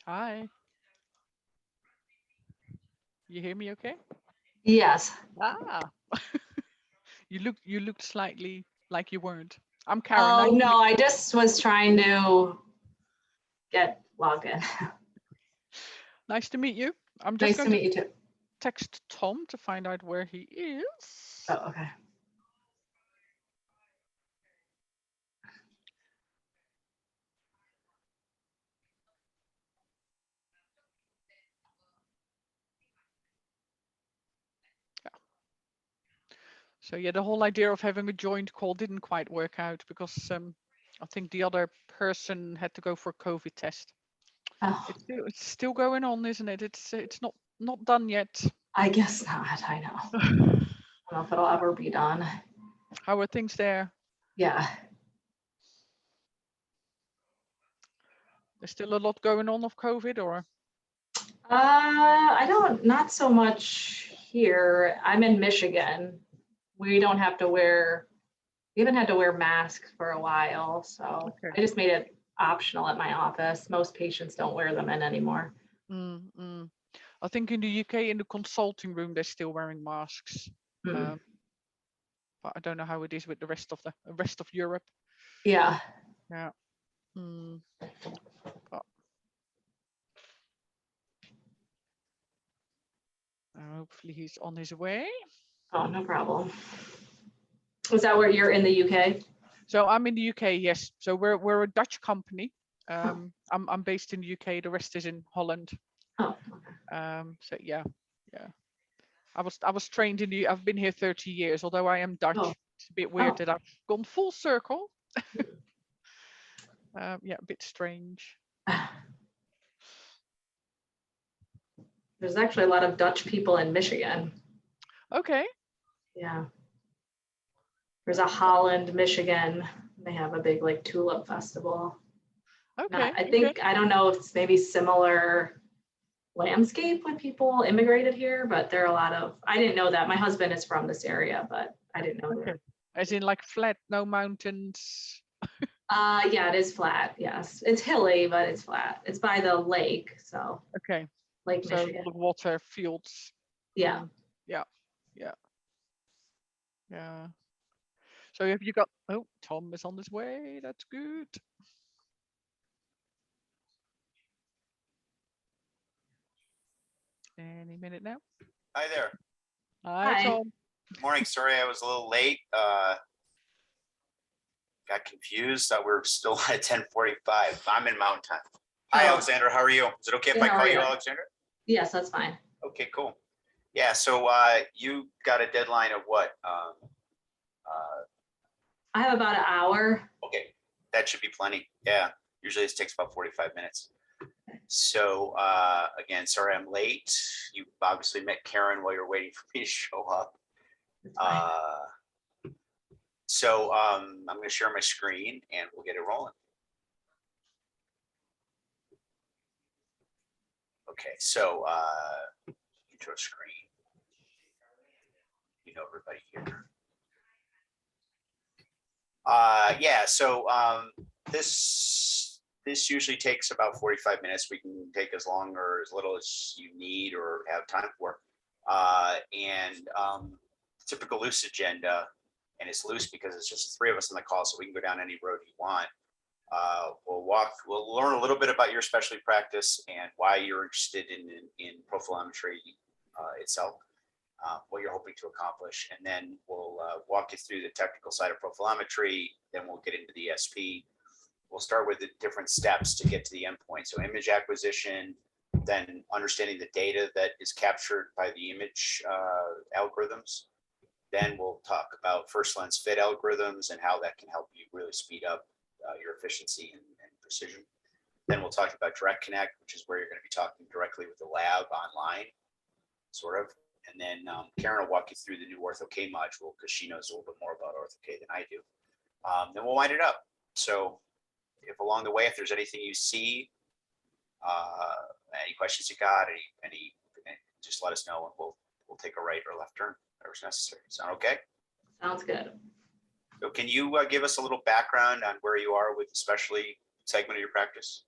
Hi, you hear me okay? Yes. Ah, you looked slightly like you weren't. I'm Karen. Oh, Nice to no, meet I just was trying to get logged in. nice to meet you. I'm just Nice going to to meet you too. text Tom to find out where he is. Oh, okay. Yeah. So yeah, the whole idea of having a joint call didn't quite work out because I think the other person had to go for a COVID test. Oh, It's still going on, isn't it? It's not done yet. I guess not. I know. I don't know if it'll ever be done. How are things there? Yeah. There's still a lot going on of COVID, or I don't, not so much here. I'm in Michigan. We don't have to wear, we haven't had to wear masks for a while. So okay. I just made it optional at my office. Most patients don't wear them in anymore. Mm, mm. I think in the UK, in the consulting room, they're still wearing masks. Hmm. Um, but I don't know how it is with the rest of Europe. Yeah. Yeah. Mm, but hopefully he's on his way. Oh, no problem. Was that where you're in the UK? So I'm in the UK. Yes. So we're a Dutch company. Oh, I'm based in the UK. The rest is in Holland. oh, So yeah, yeah. I was trained in the. I've been here 30 years. Although I am oh, Dutch, it's a bit weird oh. that I've gone full circle. Yeah, a bit strange. There's actually a lot of Dutch people in Michigan. Okay. Yeah. There's a Holland, Michigan. They have a big like tulip festival. Not, Okay. I Okay. think, I don't know if it's maybe similar landscape when people immigrated here, but there are a lot of, I didn't know that. My husband is from this area, but I didn't know Okay. there. As in like flat, no mountains. Yeah, it is flat. Yes. It's hilly, but it's flat. It's by the lake. So Okay. Lake So a Michigan. lot of water, fields. Yeah. Mm, yeah. Yeah. Yeah. So have you got? Oh, Tom is on his way. That's good. Any minute now. Hi there. Hi, Hi. Tom. Morning. Sorry I was a little late. Got confused. Thought we were still at 10:45. I'm in Mountain Time. Hi, Oh, Alexandra. How are you? Is it okay if good. I How are call you you? Alexandra? Yes, that's fine. Okay, cool. Yeah. So you got a deadline of what? I have about an hour. Okay, that should be plenty. Yeah. Usually this takes about 45 minutes. So again, sorry I'm late. You obviously met Karen while you're waiting for me to show up. It's fine. So I'm going to share my screen and we'll get it rolling. Okay, so intro screen. You know everybody here. Yeah, so this usually takes about 45 minutes. We can take as long or as little as you need or have time for. And typical loose agenda, and it's loose because it's just three of us on the call, so we can go down any road you want. We'll learn a little bit about your specialty practice and why you're interested in profilometry itself, what you're hoping to accomplish. And then we'll walk you through the technical side of profilometry. Then we'll get into the SP. We'll start with the different steps to get to the endpoint. So image acquisition, then understanding the data that is captured by the image algorithms. Then we'll talk about first lens fit algorithms and how that can help you really speed up your efficiency and precision. Then we'll talk about Direct Connect, which is where you're going to be talking directly with the lab online, sort of. And then Karen will walk you through the new OrthoK module because she knows a little bit more about OrthoK than I do. Then we'll wind it up. So if along the way, if there's anything you see, any questions you got, any, just let us know and we'll take a right or left turn, whatever's necessary. Sound okay? Sounds good. So can you give us a little background on where you are with especially segment of your practice?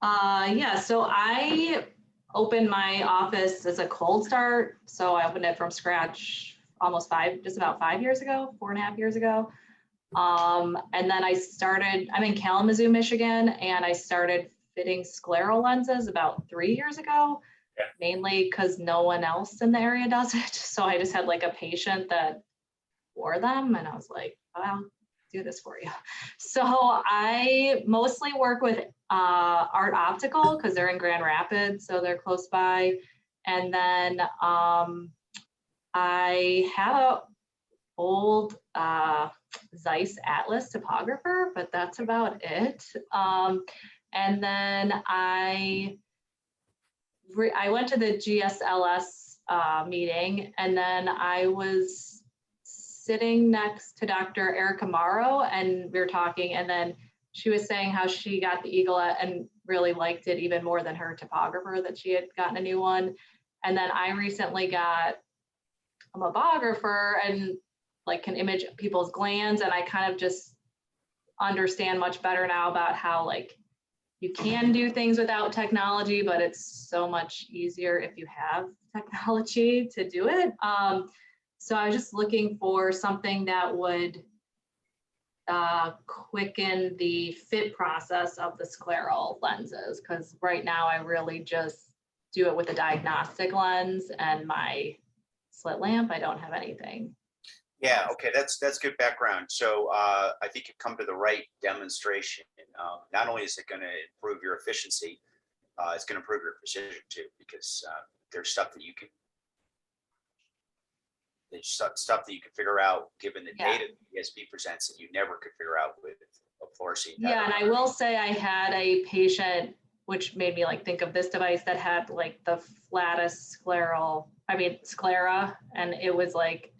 Yeah, so I opened my office as a cold start. So I opened it from scratch almost just about 5 years ago, 4.5 years ago. And then I'm in Kalamazoo, Michigan, and I started fitting scleral lenses about 3 years ago, Yeah. mainly because no one else in the area does it. So I just had like a patient that wore them, and I was like, well, do this for you. So I mostly work with Art Optical because they're in Grand Rapids, so they're close by. And then I have a old Zeiss Atlas topographer, but that's about it. And then I went to the GSLS meeting, and then I was sitting next to Dr. Erica Morrow, and we were talking, and then she was saying how she got the Eaglet and really liked it even more than her topographer, that she had gotten a new one. And then I recently got a mammographer and like can image people's glands, and I kind of just understand much better now about how like you can do things without technology, but it's so much easier if you have technology to do it. So I was just looking for something that would quicken the fit process of the scleral lenses, because right now I really just do it with a diagnostic lens and my slit lamp. I don't have anything. Yeah, okay, that's good background. So I think you've come to the right demonstration. Not only is it going to improve your efficiency, it's going to improve your precision too, because there's stuff that you can figure out given the Yeah. data the ESP presents that you never could figure out with a fluorescein. Yeah, and I will say I had a patient, which made me like think of this device, that had like the flattest sclera, and it was like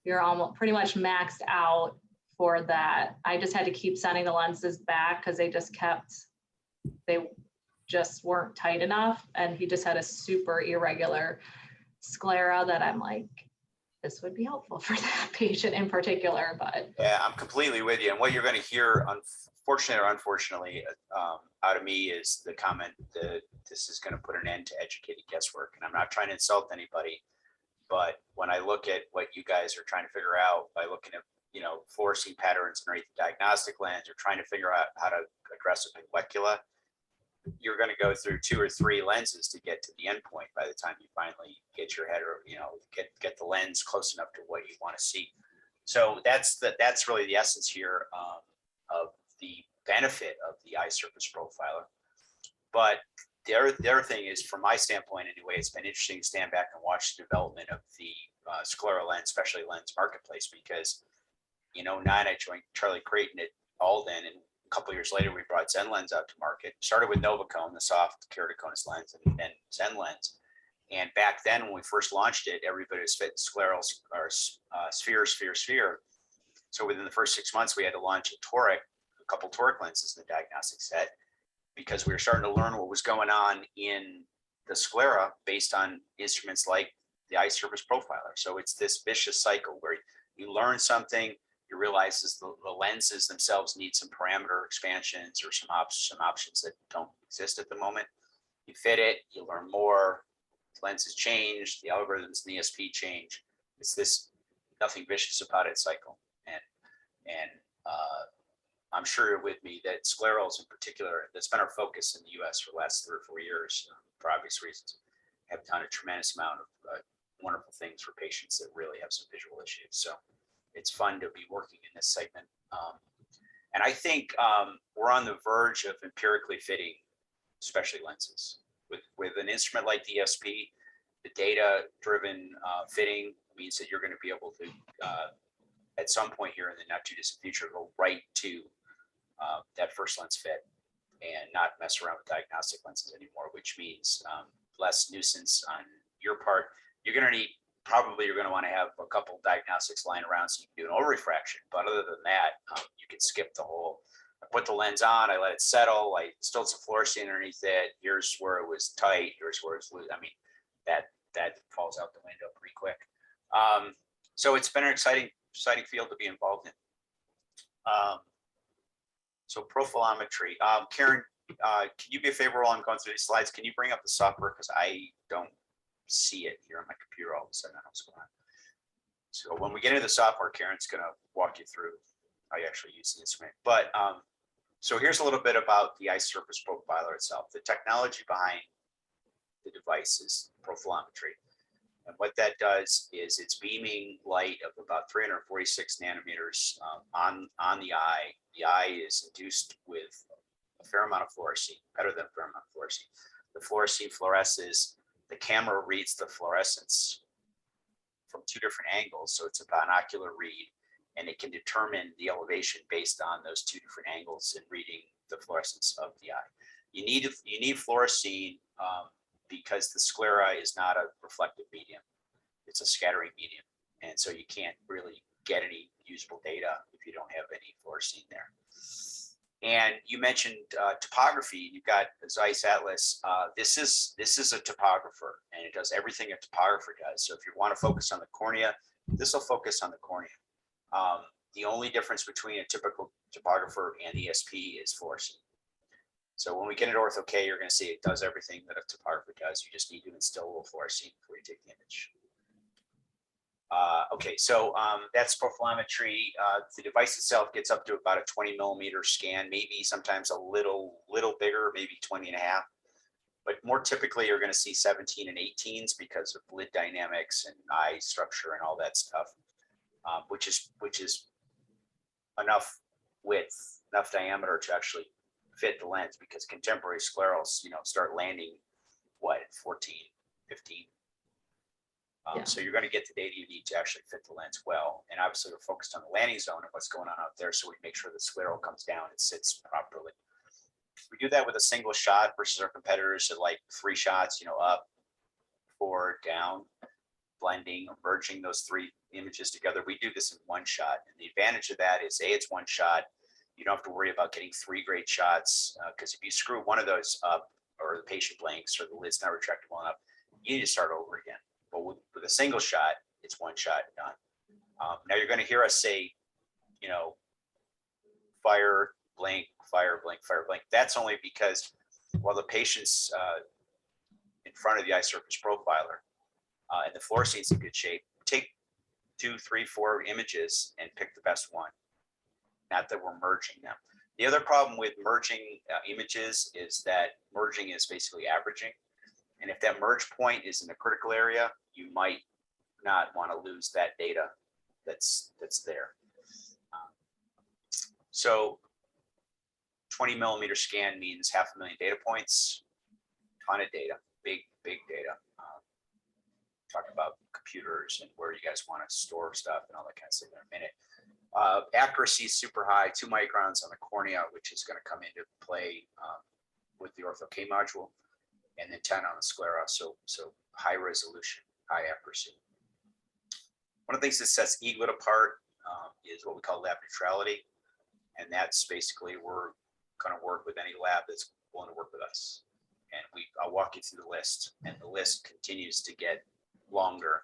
you're almost pretty much maxed out for that. I just had to keep sending the lenses back because they just weren't tight enough, and he just had a super irregular sclera that I'm like, this would be helpful for that patient in particular. But yeah, I'm completely with you. And what you're going to hear, unfortunately or unfortunately, out of me is the comment that this is going to put an end to educated guesswork. And I'm not trying to insult anybody, but when I look at what you guys are trying to figure out by looking at, fluorescein patterns underneath the diagnostic lens, or trying to figure out how to address a pinguecula, you're going to go through 2 or 3 lenses to get to the end point by the time you finally get your head, or get the lens close enough to what you want to see. So that's really the essence here of the benefit of the eye surface profiler. But the other thing is, from my standpoint anyway, it's been interesting to stand back and watch the development of the scleral lens, especially lens marketplace, because I joined Charlie Creighton at Alden, and a couple of years later we brought Zen Lens out to market. Started with Novacone, the soft keratoconus lens, and then Zen Lens. And back then, when we first launched it, everybody was fitting scleral or sphere. So within the first 6 months, we had to launch a couple toric lenses in the diagnostic set, because we were starting to learn what was going on in the sclera based on instruments like the eye surface profiler. So it's this vicious cycle where you learn something, you realize the lenses themselves need some parameter expansions or some options that don't exist at the moment. You fit it, you learn more, lenses change, the algorithms in the ESP change. It's this nothing vicious about it cycle. And I'm sure you're with me that sclerals in particular, that's been our focus in the US for the last 3 or 4 years, for obvious reasons, have done a tremendous amount of wonderful things for patients that really have some visual issues. So it's fun to be working in this segment. And I think we're on the verge of empirically fitting specialty lenses. With an instrument like the ESP, the data-driven fitting means that you're going to be able to, at some point here in the not too distant future, go right to that first lens fit and not mess around with diagnostic lenses anymore, which means less nuisance on your part. You're going to want to have a couple diagnostics lying around so you can do an overrefraction. But other than that, you can skip the whole, I put the lens on, I let it settle, I still some fluorescein underneath it. Here's where it was tight, here's where it's loose. I mean, that falls out the window pretty quick. So it's been an exciting field to be involved in. So profilometry. Karen, can you be a favor while I'm going through these slides? Can you bring up the software? Because I don't see it here on my computer all of a sudden. I don't know what's going on. So when we get into the software, Karen's going to walk you through how you actually use the instrument. But so here's a little bit about the ice surface profiler itself. The technology behind the device is profilometry. And what that does is it's beaming light of about 346 nanometers on the eye. The eye is induced with a fair amount of fluorescein, better than a fair amount of fluorescein. The fluorescein fluoresces, the camera reads the fluorescence from two different angles. So it's a binocular read, and it can determine the elevation based on those two different angles in reading the fluorescence of the eye. You need fluorescein because the sclera is not a reflective medium. It's a scattering medium. And so you can't really get any usable data if you don't have any fluorescein there. And you mentioned topography. You've got Zeiss Atlas. This is a topographer, and it does everything a topographer does. So if you want to focus on the cornea, this will focus on the cornea. The only difference between a typical topographer and ESP is fluorescein. So when we get into Ortho K, you're going to see it does everything that a topographer does. You just need to instill a little fluorescein before you take the image. Okay, so that's profilometry. The device itself gets up to about a 20 millimeter scan, maybe sometimes a little bigger, maybe 20 and a half. But more typically, you're going to see 17 and 18s because of lid dynamics and eye structure and all that stuff, which is enough width, enough diameter to actually fit the lens, because contemporary sclerals, start landing what, 14, 15. So you're going to get the data you need to actually fit the lens well. And obviously we're focused on the landing zone and what's going on out there. So we make sure the scleral comes down and sits properly. We do that with a single shot versus our competitors at like 3 shots, up, forward, down, blending, or merging those 3 images together. We do this in 1 shot. And the advantage of that is it's 1 shot. You don't have to worry about getting 3 great shots, because if you screw one of those up, or the patient blinks, or the lid's not retractable enough, you need to start over again. But with a single shot, it's 1 shot done. Now you're going to hear us say, fire, blink, fire, blink, fire, blink. That's only because while the patient's in front of the eye surface profiler and the fluorescein's in good shape, take 2, 3, 4 images and pick the best one. Not that we're merging them. The other problem with merging images is that merging is basically averaging. And if that merge point is in the critical area, you might not want to lose that data that's there. So 20 millimeter scan means 500,000 data points, ton of data, big data. Talk about computers and where you guys want to store stuff and all that kind of stuff in a minute. Accuracy is super high, 2 microns on the cornea, which is going to come into play with the Ortho K module, and then 10 on the sclera. So high resolution, high accuracy. One of the things that sets eGlit apart is what we call lab neutrality. And that's basically, we're going to work with any lab that's willing to work with us. And I'll walk you through the list, and the list continues to get longer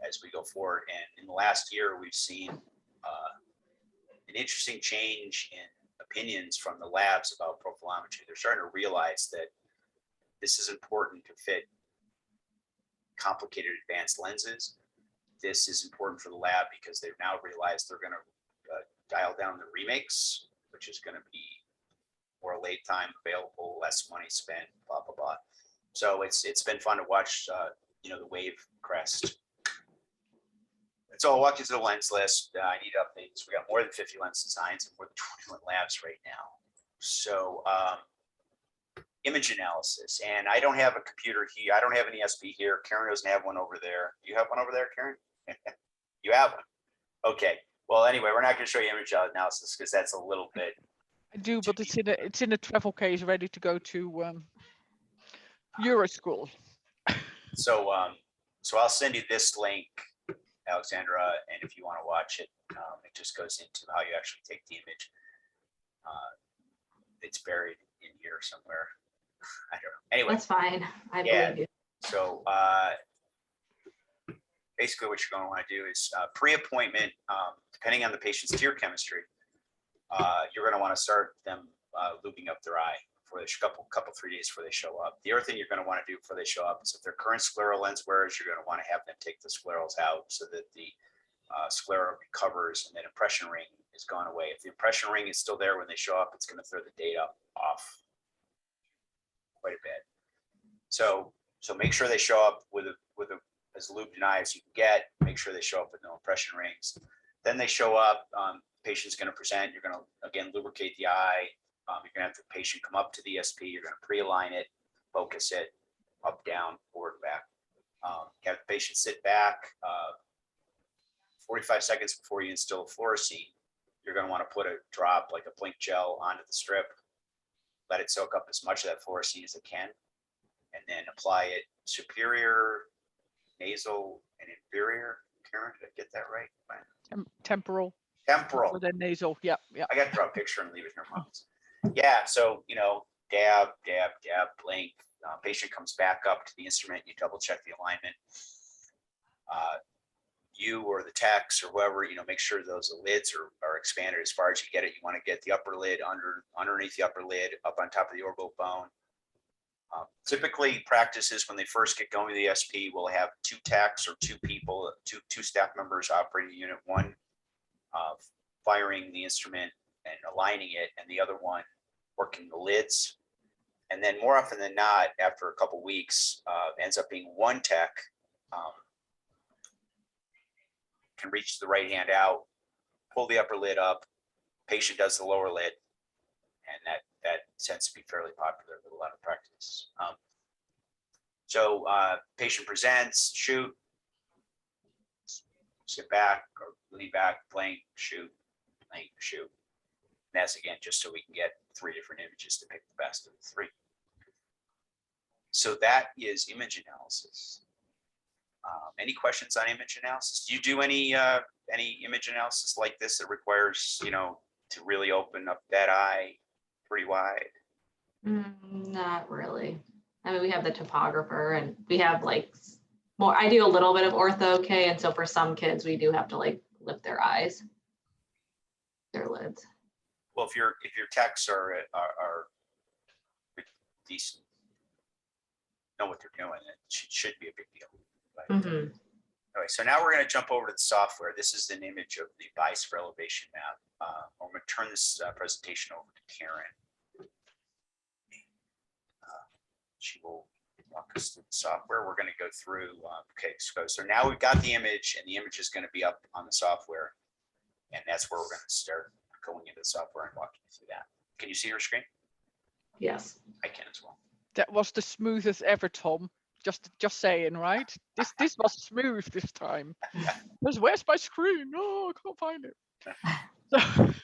as we go forward. And in the last year, we've seen an interesting change in opinions from the labs about profilometry. They're starting to realize that this is important to fit complicated advanced lenses. This is important for the lab because they've now realized they're going to dial down the remakes, which is going to be more late time available, less money spent, blah, blah, blah. So it's been fun to watch, the wave crest. So I'll walk you through the lens list. I need updates. We got more than 50 lens designs and more than 21 labs right now. So image analysis, and I don't have a computer here. I don't have an ESP here. Karen doesn't have one over there. You have one over there, Karen? You have one. Okay. Well, anyway, we're not going to show you image analysis because that's a little bit. I do, but it's in a travel case ready to go to Euroschool. So I'll send you this link, Alexandra, and if you want to watch it, it just goes into how you actually take the image. It's buried in here somewhere. I don't know. Anyway, That's fine. I believe you. So basically what you're going to want to do is pre-appointment, depending on the patient's tear chemistry, you're going to want to start them looping up their eye. before they couple 3 days before they show up. The other thing you're going to want to do before they show up is if they're current scleral lens wearers, you're going to want to have them take the sclerals out so that the sclera recovers and that impression ring is gone away. If the impression ring is still there when they show up, it's going to throw the data off quite a bit. So make sure they show up with as lubed an eye as you can get. Make sure they show up with no impression rings. Then they show up. Patient's going to present. You're going to again lubricate the eye. You're going to have the patient come up to the SP. You're going to pre-align it, focus it, up, down, forward, back. Have the patient sit back. 45 seconds before you instill a fluorescein, you're going to want to put a drop like a blink gel onto the strip. Let it soak up as much of that fluorescein as it can, and then apply it superior, nasal, and inferior. Karen, did I get that right? Temporal. Temporal. Or then nasal. Yeah. I got to draw a picture and leave it in your minds. Yeah. So, dab, dab, dab, blink. Patient comes back up to the instrument. You double check the alignment. You or the techs or whoever, make sure those lids are expanded as far as you get it. You want to get the upper lid underneath the upper lid, up on top of the orbital bone. Typically, practices when they first get going to the SP will have 2 techs or 2 people, two staff members operating the unit, one firing the instrument and aligning it, and the other one working the lids. And then more often than not, after a couple weeks, ends up being one tech can reach the right hand out, pull the upper lid up, patient does the lower lid, and that tends to be fairly popular with a lot of practice. So patient presents, shoot, sit back or lean back, blink, shoot, blink, shoot. And that's again, just so we can get 3 different images to pick the best of the 3. So that is image analysis. Any questions on image analysis? Do you do any image analysis like this that requires, to really open up that eye pretty wide? Not really. I mean, we have the topographer and we have more, I do a little bit of ortho, okay? And so for some kids, we do have to lift their eyes, their lids. Well, if your techs are decent, know what they're doing, it should be a big deal. But, anyway, so now we're going to jump over to the software. This is an image of the biosphere elevation map. I'm going to turn this presentation over to Karen. She will walk us through the software. We're going to go through. Okay, so now we've got the image, and the image is going to be up on the software, and that's where we're going to start going into the software and walking you through that. Can you see your screen? Yes. I can as well. That was the smoothest ever, Tom. Just saying, right? This was smooth this time. Where's my screen? Oh, I can't find it.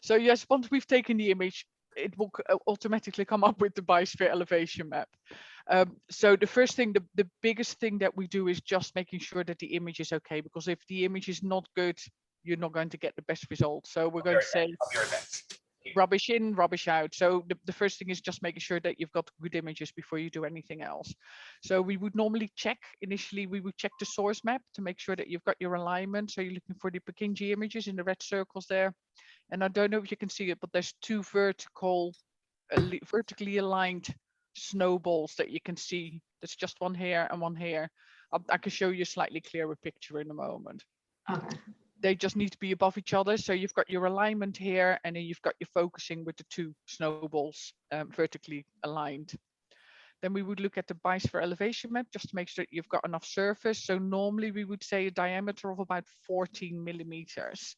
So yes, once we've taken the image, it will automatically come up with the biosphere elevation map. So the first thing, the biggest thing that we do is just making sure that the image is okay, because if the image is not good, you're not going to get the best result. So we're going to say I'll be right back. rubbish in, rubbish out. So the first thing is just making sure that you've got good images before you do anything else. So we would normally check, initially we would check the source map to make sure that you've got your alignment. So you're looking for the Purkinje images in the red circles there. And I don't know if you can see it, but there's 2 vertically aligned snowballs that you can see. There's just one here and one here. I can show you a slightly clearer picture in a moment. Okay. They just need to be above each other. So you've got your alignment here, and then you've got your focusing with the 2 snowballs vertically aligned. Then we would look at the biosphere elevation map just to make sure that you've got enough surface. So normally we would say a diameter of about 14 millimeters.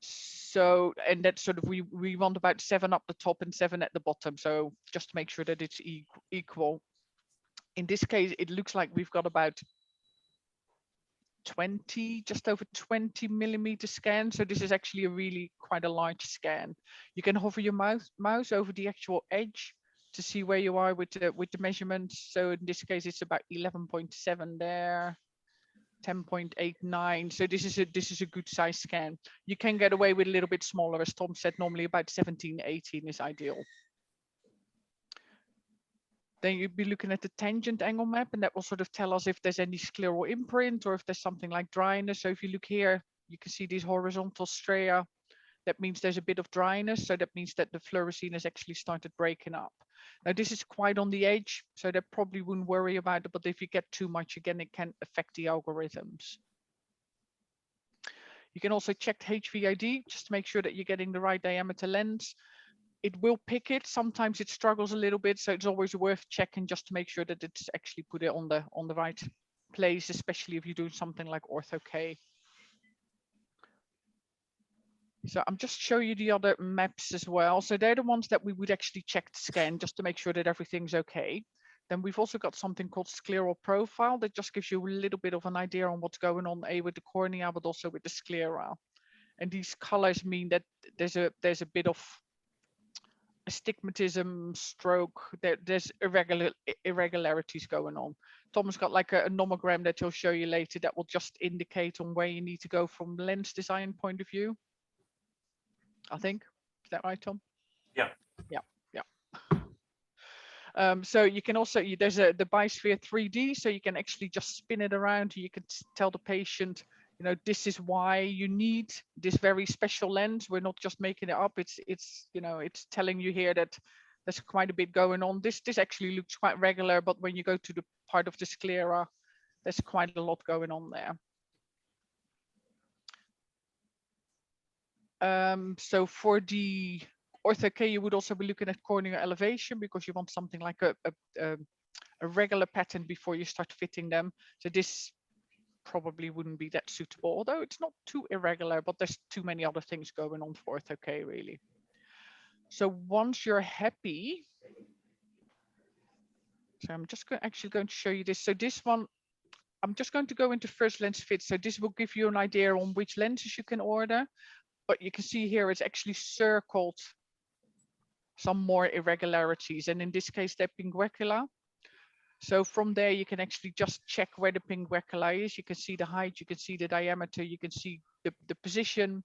So, and that's sort of, we want about 7 up the top and 7 at the bottom. So just to make sure that it's equal. In this case, it looks like we've got about 20, just over 20 millimeter scan. So this is actually a really quite a large scan. You can hover your mouse over the actual edge to see where you are with the measurements. So in this case, it's about 11.7 there, 10.89. So this is a good size scan. You can get away with a little bit smaller, as Tom said, normally about 17, 18 is ideal. Then you'd be looking at the tangent angle map, and that will sort of tell us if there's any scleral imprint or if there's something like dryness. So if you look here, you can see these horizontal stria. that means there's a bit of dryness. So that means that the fluorescein has actually started breaking up. Now this is quite on the edge, so they probably wouldn't worry about it, but if you get too much, again, it can affect the algorithms. You can also check HVID just to make sure that you're getting the right diameter lens. It will pick it. Sometimes it struggles a little bit, so it's always worth checking just to make sure that it's actually put it on the right place, especially if you're doing something like Ortho-K. So I'm just showing you the other maps as well. So they're the ones that we would actually check the scan just to make sure that everything's okay. Then we've also got something called scleral profile that just gives you a little bit of an idea on what's going on, with the cornea, but also with the sclera. And these colors mean that there's a bit of astigmatism, stroke, there's irregularities going on. Tom's got like a nomogram that he'll show you later that will just indicate on where you need to go from lens design point of view. I think, is that right, Tom? Yeah. Yeah, yeah. So you can also, there's the Bisphere 3D, so you can actually just spin it around. You can tell the patient, you know, this is why you need this very special lens. We're not just making it up. It's you know, it's telling you here that there's quite a bit going on. This actually looks quite regular, but when you go to the part of the sclera, there's quite a lot going on there. So for the Ortho-K, you would also be looking at corneal elevation because you want something like a regular pattern before you start fitting them. So this probably wouldn't be that suitable, although it's not too irregular, but there's too many other things going on for Ortho-K really. So once you're happy, so I'm just actually going to show you this. So this one, I'm just going to go into first lens fit. So this will give you an idea on which lenses you can order. But you can see here it's actually circled some more irregularities, and in this case they're pinguecula. So from there you can actually just check where the pinguecula is. You can see the height, you can see the diameter, you can see the position.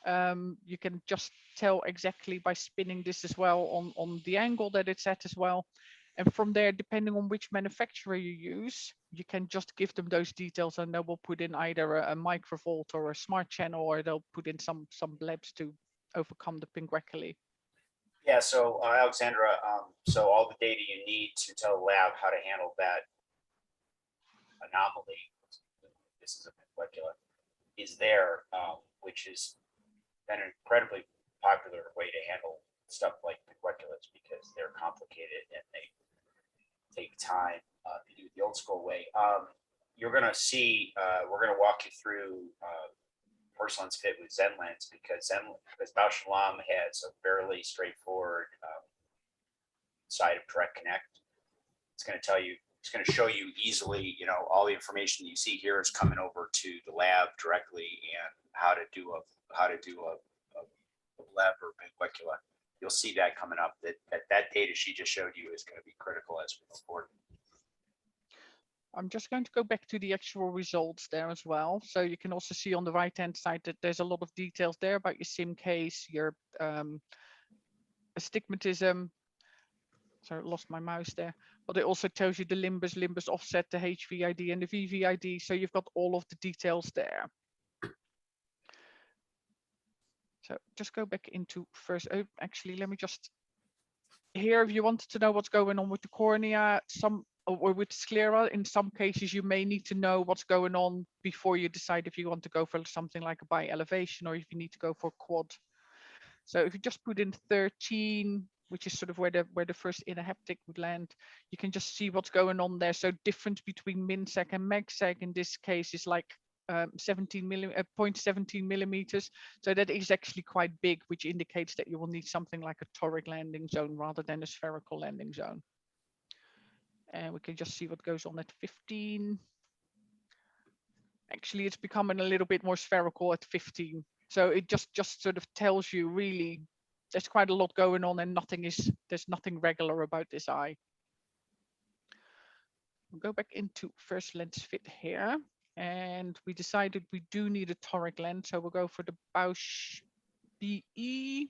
You can just tell exactly by spinning this as well on the angle that it's at as well. And from there, depending on which manufacturer you use, you can just give them those details and they will put in either a microvolt or a smart channel, or they'll put in some labs to overcome the pingueculae. Yeah, so Alexandra, so all the data you need to tell the lab how to handle that anomaly, this is a pinguecula, is there, which is an incredibly popular way to handle stuff like pingueculas because they're complicated and they take time to do it the old school way. You're going to see, we're going to walk you through First Lens Fit with ZenLens because Bausch & Lomb has a fairly straightforward side of Direct Connect. It's going to tell you, it's going to show you easily, you know, all the information you see here is coming over to the lab directly and how to do a lab or pinguecula. You'll see that coming up. That data she just showed you is going to be critical as we go forward. I'm just going to go back to the actual results there as well. So you can also see on the right-hand side that there's a lot of details there about your SIM case, your astigmatism. Sorry, I lost my mouse there. But it also tells you the limbus offset, the HVID and the VVID. So you've got all of the details there. So just go back into first. Oh, actually, let me just here. If you wanted to know what's going on with the cornea, or with sclera, in some cases you may need to know what's going on before you decide if you want to go for something like a bi-elevation or if you need to go for quad. So if you just put in 13, which is sort of where the first inner haptic would land, you can just see what's going on there. So difference between MinSeg and MagSeg in this case is like 0.17 millimeters. So that is actually quite big, which indicates that you will need something like a toric landing zone rather than a spherical landing zone. And we can just see what goes on at 15. Actually, it's becoming a little bit more spherical at 15. So it just sort of tells you really there's quite a lot going on and there's nothing regular about this eye. We'll go back into first lens fit here. And we decided we do need a toric lens. So we'll go for the Bausch BE.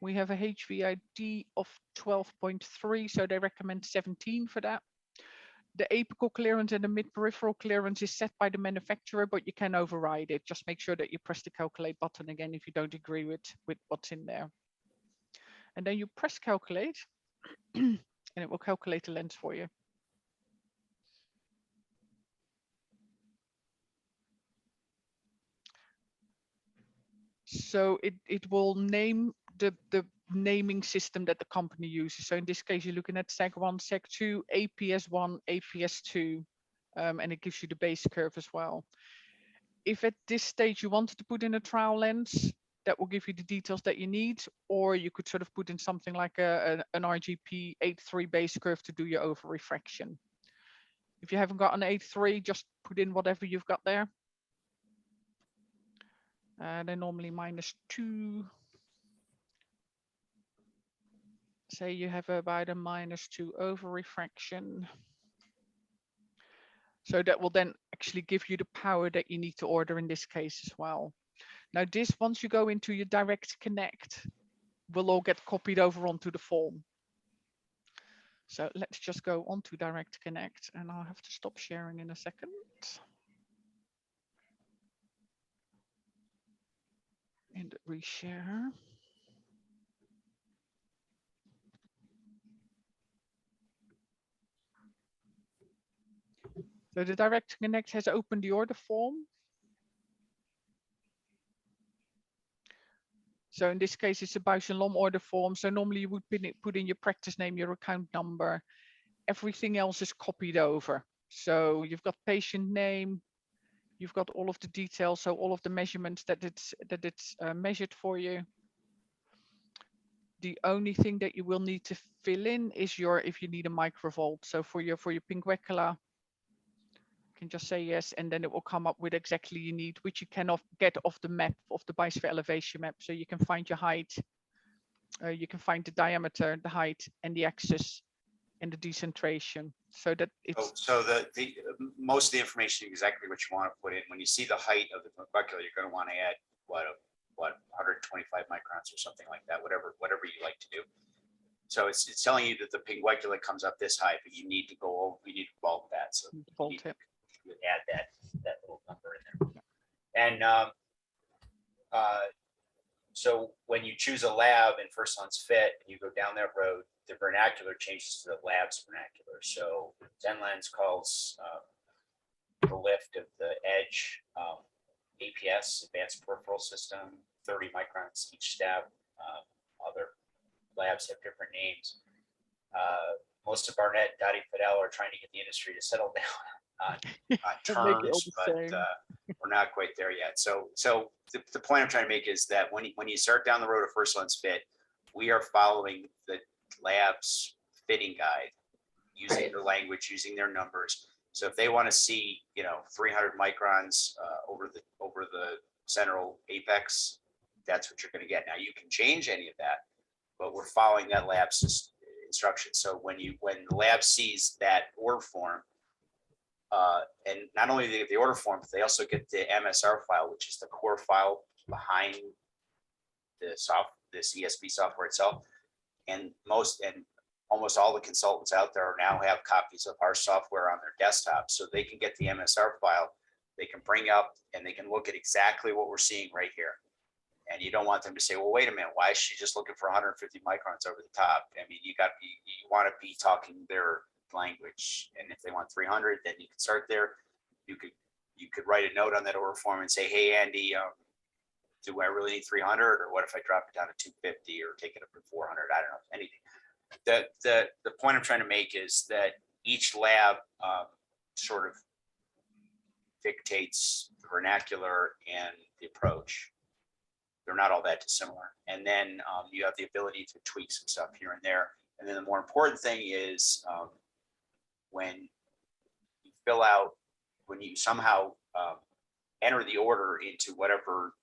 We have a HVID of 12.3, so they recommend 17 for that. the apical clearance and the mid-peripheral clearance is set by the manufacturer, but you can override it. Just make sure that you press the calculate button again if you don't agree with what's in there. And then you press calculate and it will calculate the lens for you. So it will name the naming system that the company uses. So in this case, you're looking at SEG1, SEG2, APS1, APS2, and it gives you the base curve as well. If at this stage you wanted to put in a trial lens, that will give you the details that you need, or you could sort of put in something like an RGP 8.3 base curve to do your over refraction. If you haven't got an 8.3, just put in whatever you've got there. They're normally -2. Say you have about a -2 over refraction. So that will then actually give you the power that you need to order in this case as well. Now this, once you go into your direct connect, will all get copied over onto the form. So let's just go on to direct connect, and I'll have to stop sharing in a second. And reshare. So the direct connect has opened the order form. So in this case, it's a Bausch + Lomb order form. So normally you would put in your practice name, your account number. Everything else is copied over. So you've got patient name, you've got all of the details, so all of the measurements that it's measured for you. The only thing that you will need to fill in is if you need a microvolt. So for your pinguecula, you can just say yes, and then it will come up with exactly you need, which you cannot get off the map of the Biosphere elevation map. So you can find your height, you can find the diameter, the height, and the axis, and the decentration. So that it's So the most of the information is exactly what you want to put in. When you see the height of the pinguecula, you're going to want to add what 125 microns or something like that, whatever you like to do. So it's telling you that the pinguecula comes up this high, but you need to bulk that. So bulk it. You add that little number in there. And so when you choose a lab in First Lens Fit and you go down that road, the vernacular changes to the lab's vernacular. So Zenlens calls the lift of the edge APS, Advanced Peripheral System, 30 microns each step. Other labs have different names. Most of Barnett and Dottie Fidel are trying to get the industry to settle down on terms, but we're not quite there yet. So the point I'm trying to make is that when you start down the road of First Lens Fit, we are following the lab's fitting guide, using their language, using their numbers. So if they want to see, 300 microns over the central apex, that's what you're going to get. Now you can change any of that, but we're following that lab's instructions. So when the lab sees that order form, and not only do they get the order form, but they also get the MSR file, which is the core file behind this ESP software itself. And almost all the consultants out there now have copies of our software on their desktop, so they can get the MSR file, they can bring up and they can look at exactly what we're seeing right here. And you don't want them to say, well, wait a minute, why is she just looking for 150 microns over the top? I mean, you want to be talking their language. And if they want 300, then you can start there. You could write a note on that order form and say, hey, Andy, do I really need 300? Or what if I drop it down to 250 or take it up to 400? I don't know, anything. The point I'm trying to make is that each lab sort of dictates the vernacular and the approach. They're not all that dissimilar. And then you have the ability to tweak some stuff here and there. And then the more important thing is when you somehow enter the order into whatever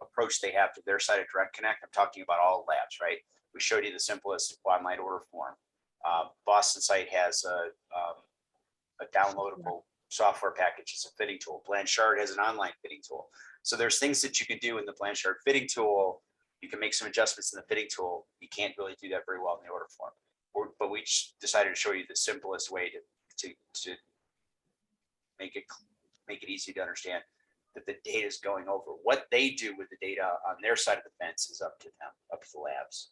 approach they have to their side of Direct Connect. I'm talking about all labs, right? We showed you the simplest online order form. Boston site has a downloadable software package. It's a fitting tool. Blanchard has an online fitting tool. So there's things that you can do in the Blanchard fitting tool. You can make some adjustments in the fitting tool. You can't really do that very well in the order form. But we just decided to show you the simplest way to make it easy to understand that the data is going over. What they do with the data on their side of the fence is up to them, up to the labs.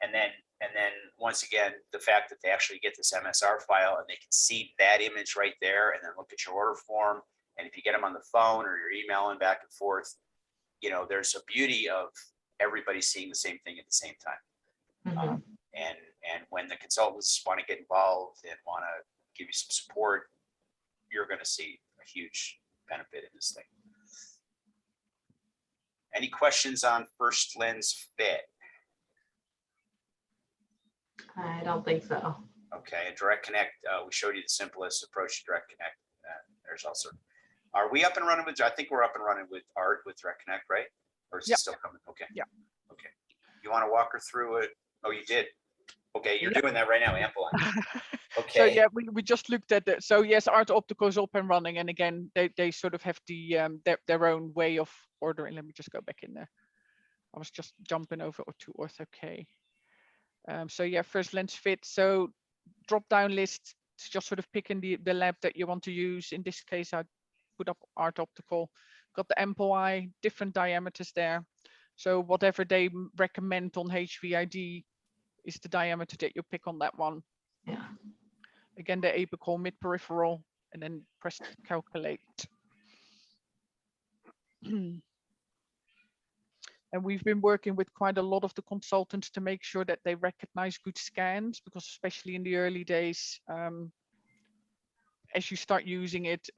And then once again, the fact that they actually get this MSR file and they can see that image right there, and then look at your order form. And if you get them on the phone or you're emailing back and forth, you know, there's a beauty of everybody seeing the same thing at the same time. Mhm. And when the consultants want to get involved and want to give you some support, you're going to see a huge benefit in this thing. Any questions on First Lens Fit? I don't think so. Okay, and Direct Connect, we showed you the simplest approach to Direct Connect. There's also, are we up and running with, I think we're up and running with Art with Direct Connect, right? Or is it Yep. still coming? Okay. Yeah. Okay. You want to walk her through it? Oh, you did. Okay, you're Yep. doing that right now, Amplify. Okay. So yeah, we just looked at it. So yes, Art Optical is up and running, and again, they sort of have the their own way of ordering. Let me just go back in there. I was just jumping over to Ortho-K. So yeah, First Lens Fit. So drop down list, just sort of picking the lab that you want to use. In this case, I put up Art Optical. Got the Ample Eye, different diameters there. So whatever they recommend on HVID is the diameter that you pick on that one. Yeah. Again, the apical mid peripheral, and then press calculate. And we've been working with quite a lot of the consultants to make sure that they recognize good scans, because especially in the early days, as you start using it,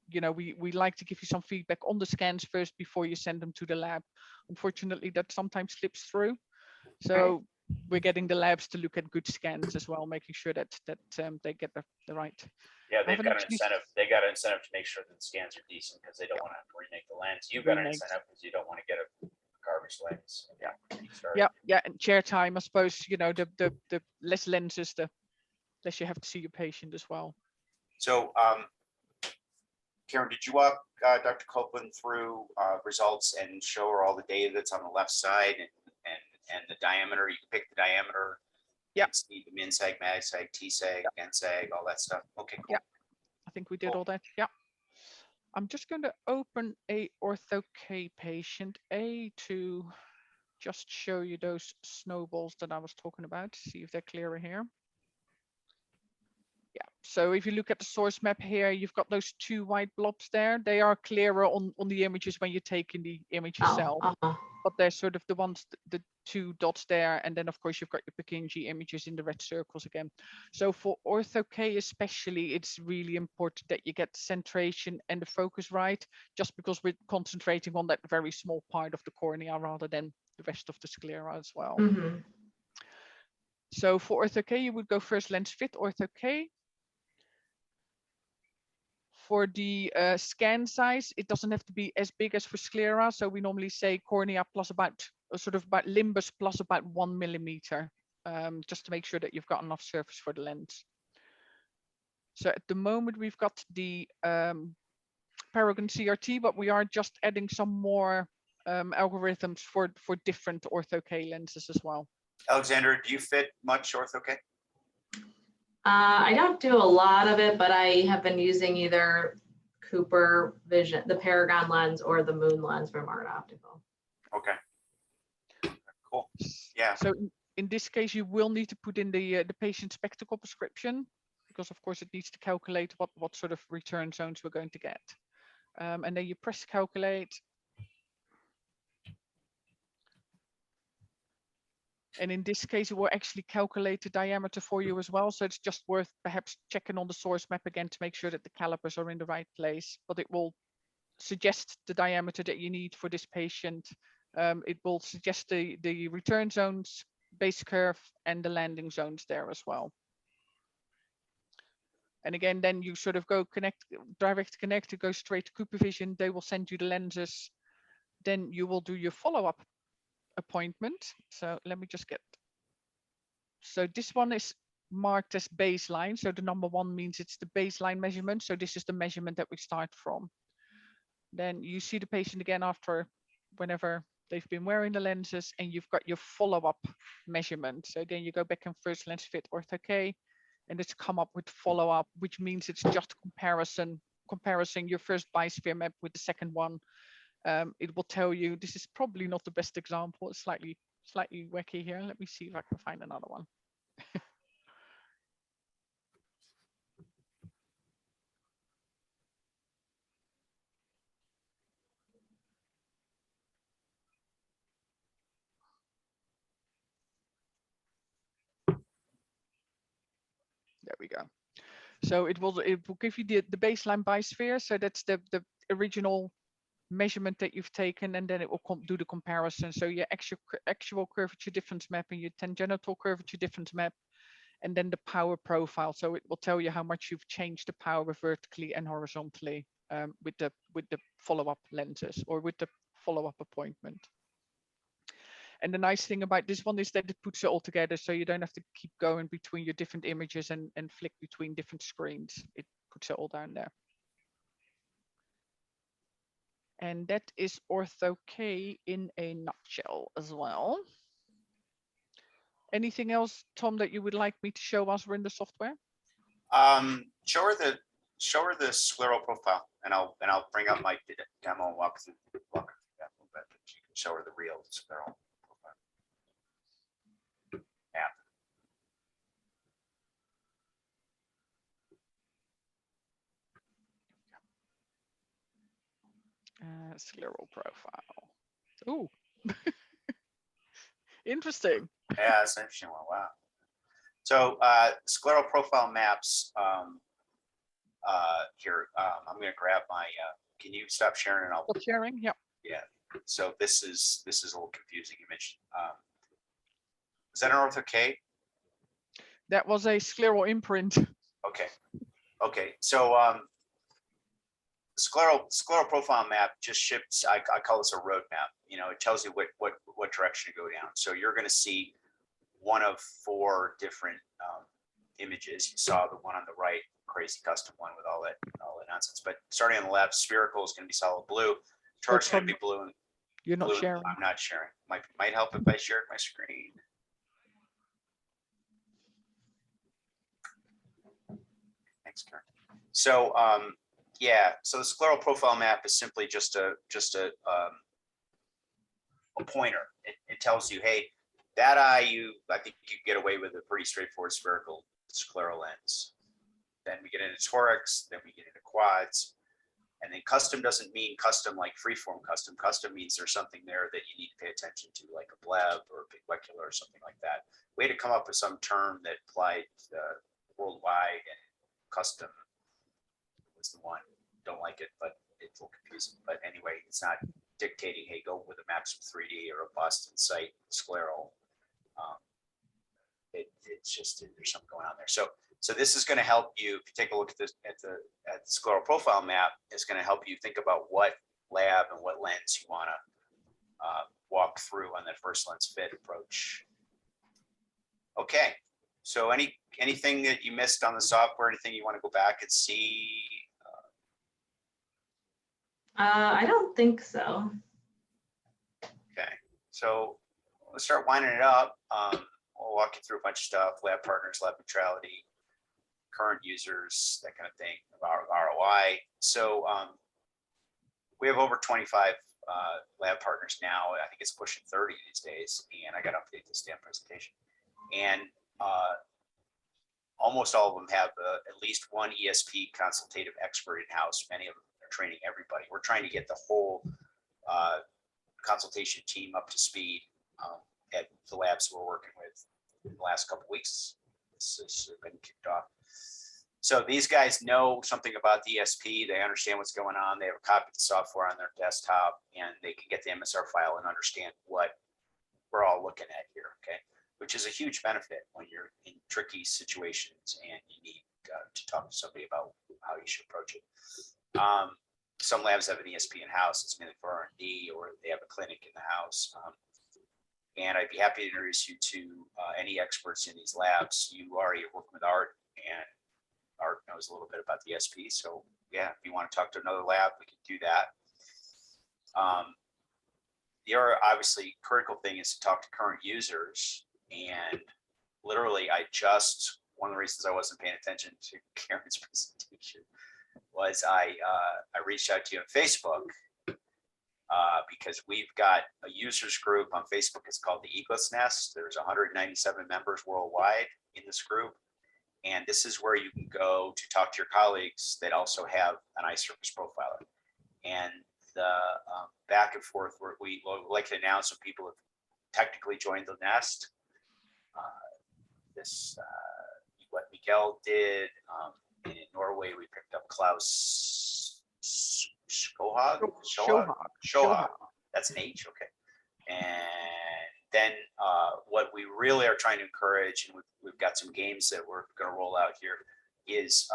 you know, we like to give you some feedback on the scans first before you send them to the lab. Unfortunately, that sometimes slips through. So we're getting the labs to look at good scans as well, making sure that they get the right. Yeah, they've haven't got an actually- incentive. They got an incentive to make sure that the scans are decent because they don't want to have to remake the lens. You've got an Remakes. incentive because you don't want to get a garbage lens. Yeah. You start. Yeah, and chair time, I suppose, you know, the less lenses, the less you have to see your patient as well. So, Karen, did you walk Dr. Copeland through results and show her all the data that's on the left side and the diameter? You can pick the diameter. Yeah. See the min sag, mag sag, T sag, N sag, all that stuff. Okay, cool. Yeah. I think we did Cool. all that. Yeah. I'm just going to open a Ortho-K patient A to just show you those snowballs that I was talking about. See if they're clearer here. Yeah, so if you look at the source map here, you've got those two white blobs there. They are clearer on the images when you're taking the image yourself, but they're sort of the ones, the two dots there. And then of course you've got your Purkinje images in the red circles again. So for Ortho-K especially, it's really important that you get the centration and the focus right, just because we're concentrating on that very small part of the cornea rather than the rest of the sclera as well. Mhm. So for Ortho-K, you would go First Lens Fit Ortho-K. For the scan size, it doesn't have to be as big as for sclera. So we normally say cornea plus about limbus plus about 1 millimeter, just to make sure that you've got enough surface for the lens. So at the moment, we've got the Paragon CRT, but we are just adding some more algorithms for different Ortho-K lenses as well. Alexander, do you fit much Ortho-K? I don't do a lot of it, but I have been using either Cooper Vision, the Paragon lens, or the Moon lens from Art Optical. Okay. Cool. Yeah. So in this case, you will need to put in the patient spectacle prescription, because of course it needs to calculate what sort of return zones we're going to get. And then you press calculate. And in this case, it will actually calculate the diameter for you as well. So it's just worth perhaps checking on the source map again to make sure that the calipers are in the right place, but it will suggest the diameter that you need for this patient. It will suggest the return zones, base curve, and the landing zones there as well. And again, then you sort of go direct connect, to go straight to CooperVision. They will send you the lenses. Then you will do your follow-up appointment. So let me just get, so this one is marked as baseline. So the number 1 means it's the baseline measurement. So this is the measurement that we start from. Then you see the patient again after whenever they've been wearing the lenses, and you've got your follow-up measurement. So then you go back in First Lens Fit Ortho-K, and it's come up with follow-up, which means it's just comparing your first biosphere map with the second one. It will tell you, this is probably not the best example. It's slightly wacky here. Let me see if I can find another one. There we go. So it will give you the baseline biosphere. So that's the original measurement that you've taken, and then it will do the comparison. So your actual curvature difference map and your tangential curvature difference map, and then the power profile. So it will tell you how much you've changed the power vertically and horizontally with the follow-up lenses or with the follow-up appointment. And the nice thing about this one is that it puts it all together, so you don't have to keep going between your different images and flick between different screens. It puts it all down there. And that is Ortho-K in a nutshell as well. Anything else, Tom, that you would like me to show us in the software? Show her the scleral profile, and I'll bring up my demo and walk through that a little bit. You can show her the real scleral profile. Scleral profile. Ooh, interesting. Yeah, that's an interesting one. Wow. So scleral profile maps. Here, I'm going to grab my. Can you stop sharing? And I'll Stop sharing. Yeah. Yeah. So this is a little confusing. You mentioned. Is that an Ortho-K? That was a scleral imprint. Okay. Okay. So scleral profile map just ships. I call this a road map. You know, it tells you what direction to go down. So you're going to see one of 4 different images. You saw the one on the right, crazy custom one with all that nonsense. But starting on the left, spherical is going to be solid blue. Chart's going to be blue. You're not blue. sharing. I'm not sharing. Might help if I shared my screen. Thanks, Karen. So yeah, so the scleral profile map is simply just a pointer. It tells you, hey, that eye, I think you get away with a pretty straightforward spherical scleral lens. Then we get into torics, then we get into quads. And then custom doesn't mean custom like freeform custom. Custom means there's something there that you need to pay attention to, like a bleb or a pigwecular or something like that. We had to come up with some term that applied worldwide, and custom was the one. Don't like it, but it's a little confusing. But anyway, it's not dictating, hey, go with a Maxim 3D or a Boston site scleral. It's just there's something going on there. So this is going to help you. If you take a look at the scleral profile map, it's going to help you think about what lab and what lens you want to walk through on that first lens fit approach. Okay. So anything that you missed on the software, anything you want to go back and see? I don't think so. Okay. So let's start winding it up. We'll walk you through a bunch of stuff: lab partners, lab neutrality, current users, that kind of thing, ROI. So we have over 25 lab partners now. I think it's pushing 30 these days, and I got to update this damn presentation. And almost all of them have at least one ESP consultative expert in-house. Many of them are training everybody. We're trying to get the whole consultation team up to speed at the labs we're working with in the last couple of weeks. This has been kicked off. So these guys know something about the ESP. They understand what's going on. They have a copy of the software on their desktop, and they can get the MSR file and understand what we're all looking at here, okay? Which is a huge benefit when you're in tricky situations and you need to talk to somebody about how you should approach it. Some labs have an ESP in-house. It's mainly for R&D, or they have a clinic in the house. And I'd be happy to introduce you to any experts in these labs. You already are working with Art, and Art knows a little bit about the ESP. So yeah, if you want to talk to another lab, we can do that. The other obviously critical thing is to talk to current users. And literally, I just one of the reasons I wasn't paying attention to Karen's presentation was I reached out to you on Facebook because we've got a users group on Facebook. It's called the Eagles Nest. There's 197 members worldwide in this group. And this is where you can go to talk to your colleagues that also have an iSurface profiler. And the back and forth where we like to announce when people have technically joined the nest. What Miguel did in Norway, we picked up Klaus Schohag. That's an H, okay. And then what we really are trying to encourage, and we've got some games that we're going to roll out here, is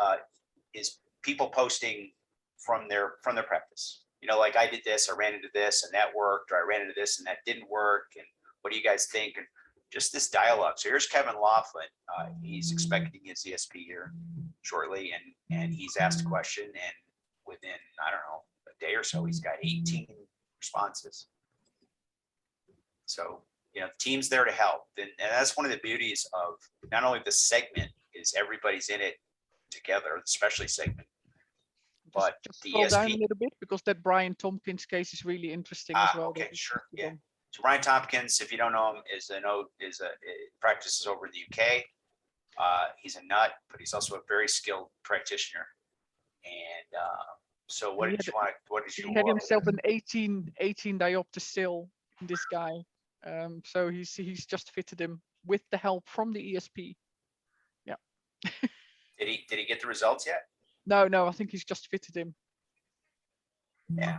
people posting from their practice. You know, like I did this, I ran into this, and that worked, or I ran into this and that didn't work, and what do you guys think? And just this dialogue. So here's Kevin Laughlin. He's expecting his ESP here shortly, and he's asked a question, and within, I don't know, a day or so, he's got 18 responses. So, you know, the team's there to help. And that's one of the beauties of not only the segment is everybody's in it together, especially segment, but Just the scroll down a ESP. little bit, because that Brian Tompkins case is really interesting as well. Okay, that we sure, touched yeah. upon. So Ryan Tompkins, if you don't know him, practices over in the UK. He's a nut, but he's also a very skilled practitioner. And so what He did had- you want? What did you He had want? himself an 18 diopter still, this guy. So he's just fitted him with the help from the ESP. Did he get the results yet? No, I think he's just fitted him. Yeah.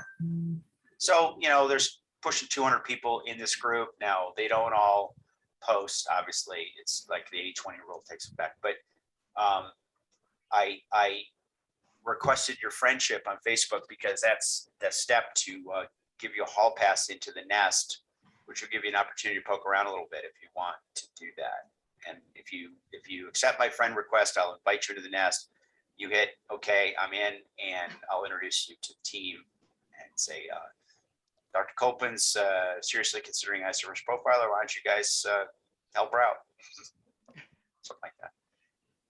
So, you know, there's pushing 200 people in this group. Now, they don't all post, obviously. It's like the 80-20 rule takes effect. But I requested your friendship on Facebook because that's the step to give you a hall pass into the nest, which will give you an opportunity to poke around a little bit if you want to do that. And if you accept my friend request, I'll invite you to the nest. You hit okay, I'm in, and I'll introduce you to the team and say, Dr. Copeland's seriously considering iSurface Profiler. Why don't you guys help her out? Something like that.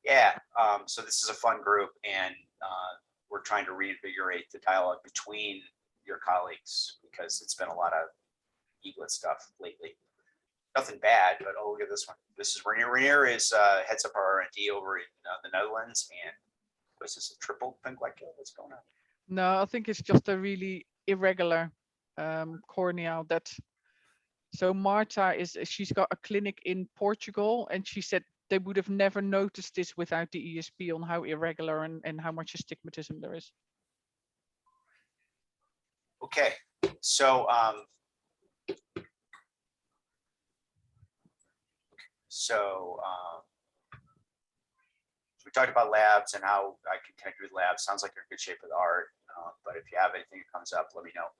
Yeah. So this is a fun group, and we're trying to reinvigorate the dialogue between your colleagues because it's been a lot of eaglet stuff lately. Nothing bad, but oh, look at this one. This is Rainier. Rainier is heads up our R&D over in the Netherlands, and was this a triple thing like what's going on? No, I think it's just a really irregular cornea. So Marta she's got a clinic in Portugal, and she said they would have never noticed this without the ESP on how irregular and how much astigmatism there is. Okay, so we talked about labs and how I can connect with labs. Sounds like you're in good shape with art, but if you have anything that comes up, let me know.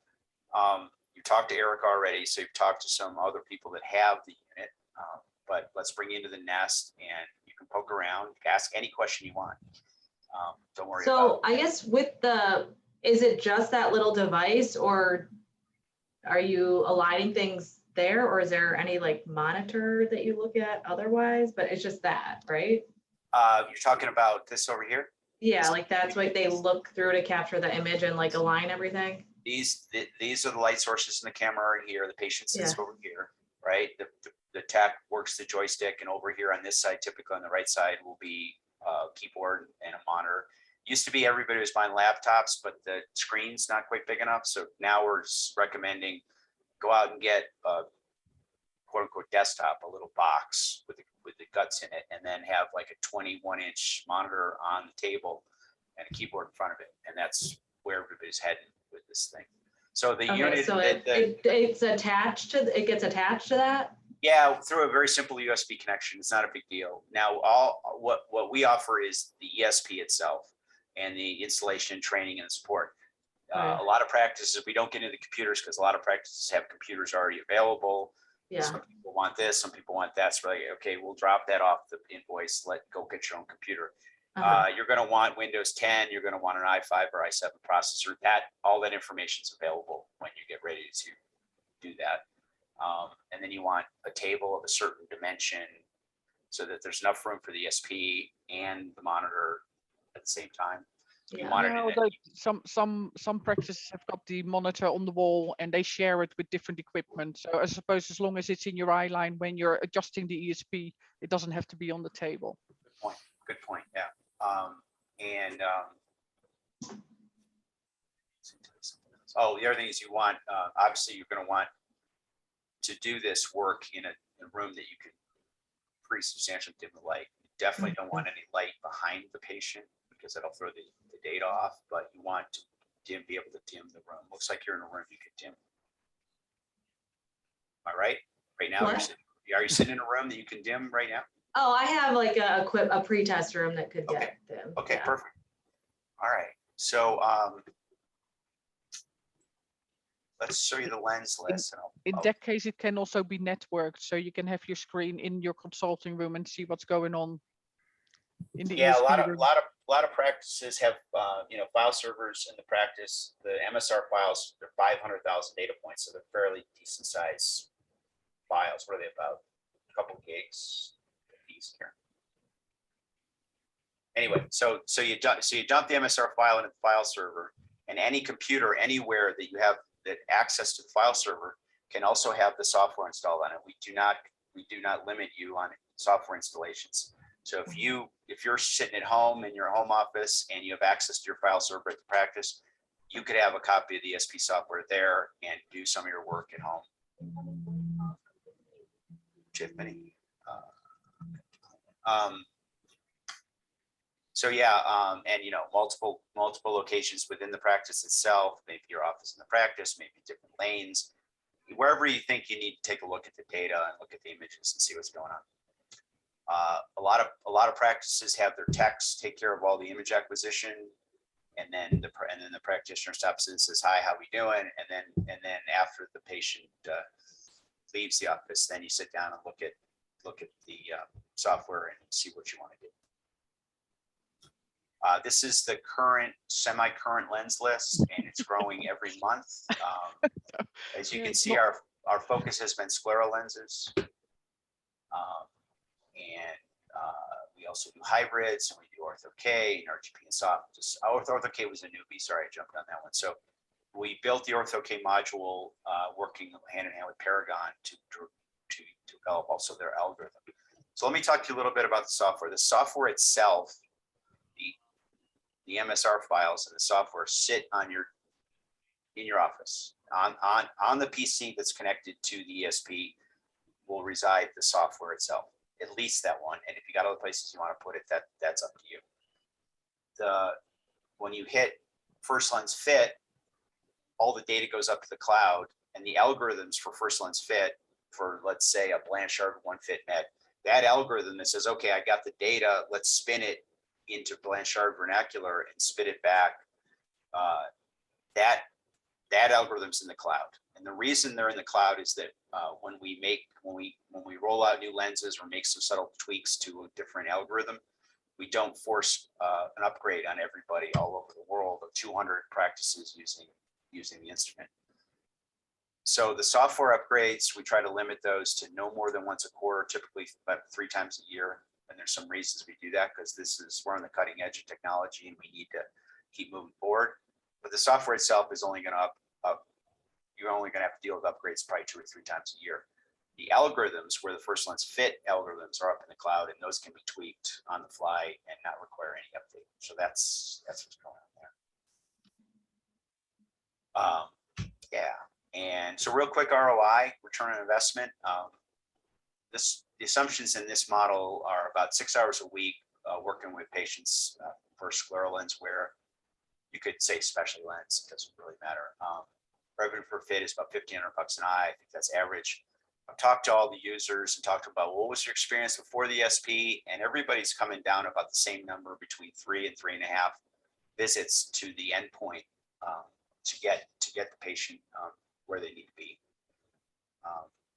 You talked to Eric already, so you've talked to some other people that have the unit, but let's bring you into the nest and you can poke around, ask any question you want. Don't worry about So I guess is it just that little device, or are you aligning things there, or is there any like monitor that you look at otherwise? But it's just that, right? You're talking about this over here? Yeah, like that's what they look through to capture the image and like align everything. These are the light sources in the camera here. The patient sits Yeah. over here, right? The tech works the joystick, and over here on this side, typically on the right side, will be a keyboard and a monitor. Used to be everybody was buying laptops, but the screen's not quite big enough. So now we're recommending go out and get a quote unquote desktop, a little box with the guts in it, and then have like a 21-inch monitor on the table and a keyboard in front of it. And that's where everybody's heading with this thing. So the Okay, unit, so it's attached to, it gets attached to that? yeah, through a very simple USB connection. It's not a big deal. Now, what we offer is the ESP itself and the installation, training, and support. Right. A lot of practices, we don't get into the computers because a lot of practices have computers already available. Yeah, Some people want this, some people want that. So, like, okay, we'll drop that off the invoice. Go get your own computer. You're going to want Windows 10. You're going to want an i5 or i7 processor. All that information is available when you get ready to do that. And then you want a table of a certain dimension, so that there's enough room for the ESP and the monitor at the same time. You Yeah. want it Yeah, in although some practices have got the monitor on the wall and they share it with different equipment. So I suppose as long as it's in your eye line when you're adjusting the ESP, it doesn't have to be on the table. Good point. Yeah. Oh, the other thing is you want, obviously you're going to want to do this work in a room that you can pretty substantially dim the light. You definitely don't want any light behind the patient because that'll throw the data off, but you want to be able to dim the room. Looks like you're in a room you could dim. Am I right? Right now, What? are you sitting in a room that you can dim right now? Oh, I have like a pre-test room that could get them. Okay, yeah. perfect. All right. So let's show you the lens list. In that case, it can also be networked, so you can have your screen in your consulting room and see what's going on in the Yeah, a ESP room. lot of practices have file servers in the practice. The MSR files, they're 500,000 data points, so they're fairly decent size files. What are they, about a couple gigs piece here? Anyway, so you dump the MSR file into the file server, and any computer anywhere that you have that access to the file server can also have the software installed on it. We do not limit you on software installations. So if you're sitting at home in your home office and you have access to your file server at the practice, you could have a copy of the ESP software there and do some of your work at home. Tiffany. So yeah, and multiple locations within the practice itself, maybe your office in the practice, maybe different lanes, wherever you think you need to take a look at the data and look at the images and see what's going on. A lot of practices have their techs take care of all the image acquisition, and then the practitioner stops in and says, "Hi, how we doing?" And then after the patient leaves the office, then you sit down and look at the software and see what you want to do. This is the current semi-current lens list, and it's growing every month. As you can see, our focus has been scleral lenses. We also do hybrids, and we do Ortho-K and RGP and soft. Ortho-K was a newbie. Sorry, I jumped on that one. So we built the Ortho-K module, working hand in hand with Paragon to develop also their algorithm. So let me talk to you a little bit about the software. The software itself, the MSR files and the software sit in your office on the PC that's connected to the ESP will reside the software itself, at least that one. And if you got other places you want to put it, that's up to you. When you hit First Lens Fit, all the data goes up to the cloud, and the algorithms for First Lens Fit for, let's say, a Blanchard OneFit Med, that algorithm that says, okay, I got the data, let's spin it into Blanchard vernacular and spit it back. That algorithm's in the cloud, and the reason they're in the cloud is that when we roll out new lenses or make some subtle tweaks to a different algorithm, we don't force an upgrade on everybody all over the world of 200 practices using the instrument. So the software upgrades, we try to limit those to no more than once a quarter, typically about 3 times a year. And there's some reasons we do that, because we're on the cutting edge of technology and we need to keep moving forward. But the software itself is only going to you're only going to have to deal with upgrades probably 2 or 3 times a year. The algorithms, where the First Lens Fit algorithms, are up in the cloud, and those can be tweaked on the fly and not require any update. So that's what's going on there. Yeah. And so real quick, ROI, return on investment. The assumptions in this model are about 6 hours a week working with patients for scleral lens wear. You could say specialty lens, it doesn't really matter. Revenue per fit is about $1,500 an eye. I think that's average. I've talked to all the users and talked about what was your experience before the SP, and everybody's coming down about the same number, between 3 and 3.5 visits to the endpoint to get the patient where they need to be.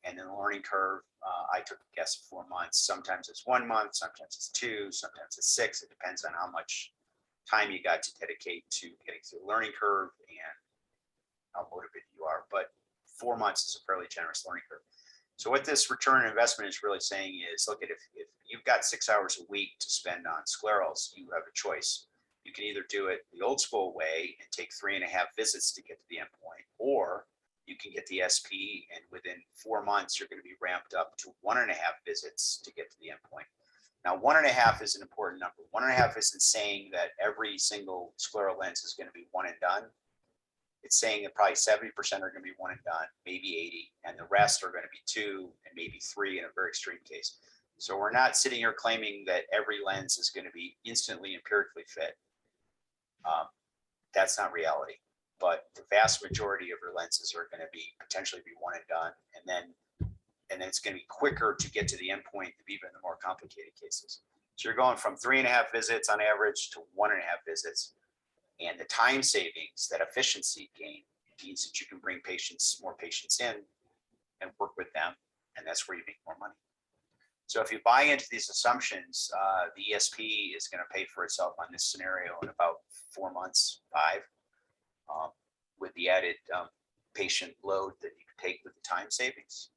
And then the learning curve, I took a guess of 4 months. Sometimes it's 1 month, sometimes it's 2, sometimes it's 6. It depends on how much time you got to dedicate to getting through the learning curve and how motivated you are. But 4 months is a fairly generous learning curve. So what this return on investment is really saying is, look at if you've got 6 hours a week to spend on sclerals, you have a choice. You can either do it the old school way and take 3.5 visits to get to the endpoint, or you can get the SP and within 4 months, you're going to be ramped up to 1.5 visits to get to the endpoint. Now, 1.5 is an important number. 1.5 isn't saying that every single scleral lens is going to be one and done. It's saying that probably 70% are going to be one and done, maybe 80, and the rest are going to be 2 and maybe 3 in a very extreme case. So we're not sitting here claiming that every lens is going to be instantly empirically fit. That's not reality. But the vast majority of your lenses are going to be potentially be one and done, and then it's going to be quicker to get to the endpoint of even the more complicated cases. So you're going from 3.5 visits on average to 1.5 visits, and the time savings, that efficiency gain, means that you can bring more patients in and work with them, and that's where you make more money. So if you buy into these assumptions, the ESP is going to pay for itself on this scenario in about 4 months, 5. With the added patient load that you can take with the time savings.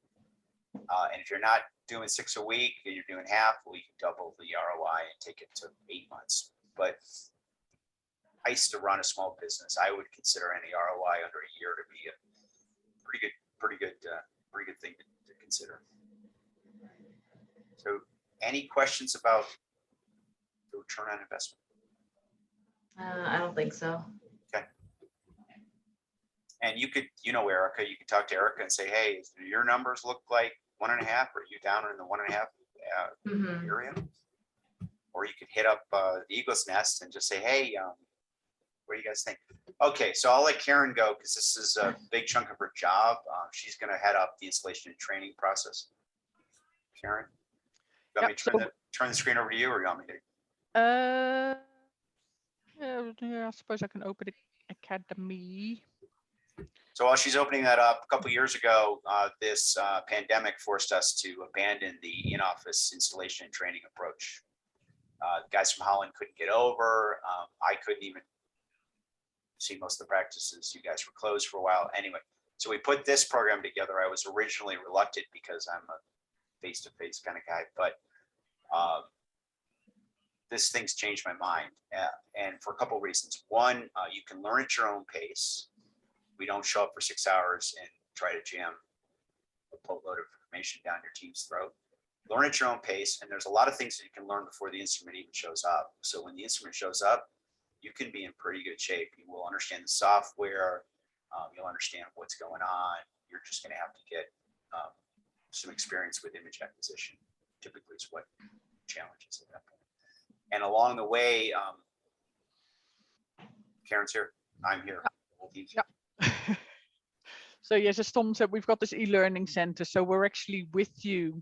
And if you're not doing 6 a week and you're doing half, well, you can double the ROI and take it to 8 months. But I used to run a small business. I would consider any ROI under a year to be a pretty good thing to consider. So any questions about the return on investment? I don't think so. And you could, Erica, you could talk to Erica and say, hey, do your numbers look like 1.5? Are you down in the 1.5 area? Or you could hit up the Eagle's Nest and just say, hey, what do you guys think? Okay, so I'll let Karen go because this is a big chunk of her job. She's going to head up the installation and training process. Karen, you want me to turn the screen over to you, or you want me to? Yeah, I suppose I can open the Academy. So while she's opening that up, a couple of years ago, this pandemic forced us to abandon the in-office installation and training approach. The guys from Holland couldn't get over. I couldn't even see most of the practices. You guys were closed for a while. Anyway, so we put this program together. I was originally reluctant because I'm a face-to-face kind of guy, but this thing's changed my mind. And for a couple of reasons. One, you can learn at your own pace. We don't show up for 6 hours and try to jam a boatload of information down your team's throat. Learn at your own pace, and there's a lot of things that you can learn before the instrument even shows up. So when the instrument shows up, you can be in pretty good shape. You will understand the software. You'll understand what's going on. You're just going to have to get some experience with image acquisition. Typically, is what challenges at that point. And along the way, Karen's here. I'm here. Yep. So yes, as Tom said, we've got this e-learning center. So we're actually with you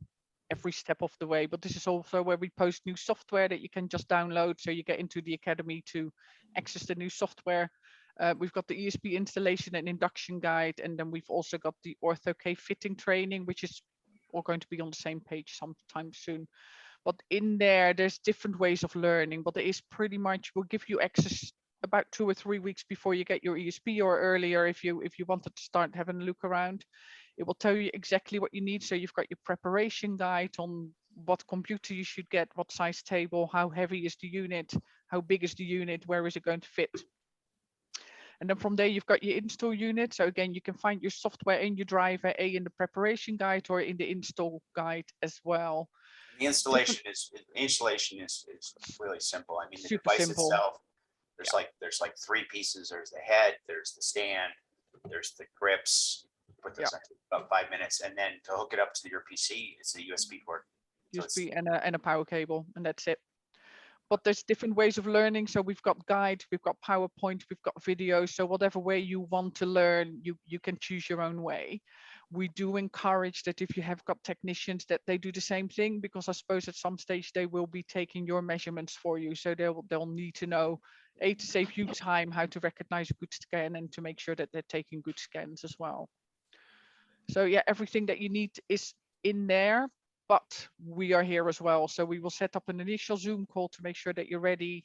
every step of the way, but this is also where we post new software that you can just download. So you get into the Academy to access the new software. We've got the ESP installation and induction guide, and then we've also got the Ortho-K fitting training, which is all going to be on the same page sometime soon. But in there, there's different ways of learning, but it is pretty much, will give you access about 2 or 3 weeks before you get your ESP, or earlier if you wanted to start having a look around. It will tell you exactly what you need. So you've got your preparation guide on what computer you should get, what size table, how heavy is the unit, how big is the unit, where is it going to fit. And then from there, you've got your install unit. So again, you can find your software in your driver, in the preparation guide or in the install guide as well. The installation is really simple. I mean, the Super device simple. itself, there's like 3 pieces. There's the head, there's the stand, there's the grips. Put those on about 5 minutes, and then to hook it up to your PC, it's a USB port. So USB and a power cable, and that's it. But there's different ways of learning. So we've got guide, we've got PowerPoint, we've got video. So whatever way you want to learn, you can choose your own way. We do encourage that if you have got technicians, that they do the same thing, because I suppose at some stage they will be taking your measurements for you. So they'll need to know, to save you time, how to recognize a good scan, and to make sure that they're taking good scans as well. So yeah, everything that you need is in there, but we are here as well. So we will set up an initial Zoom call to make sure that you're ready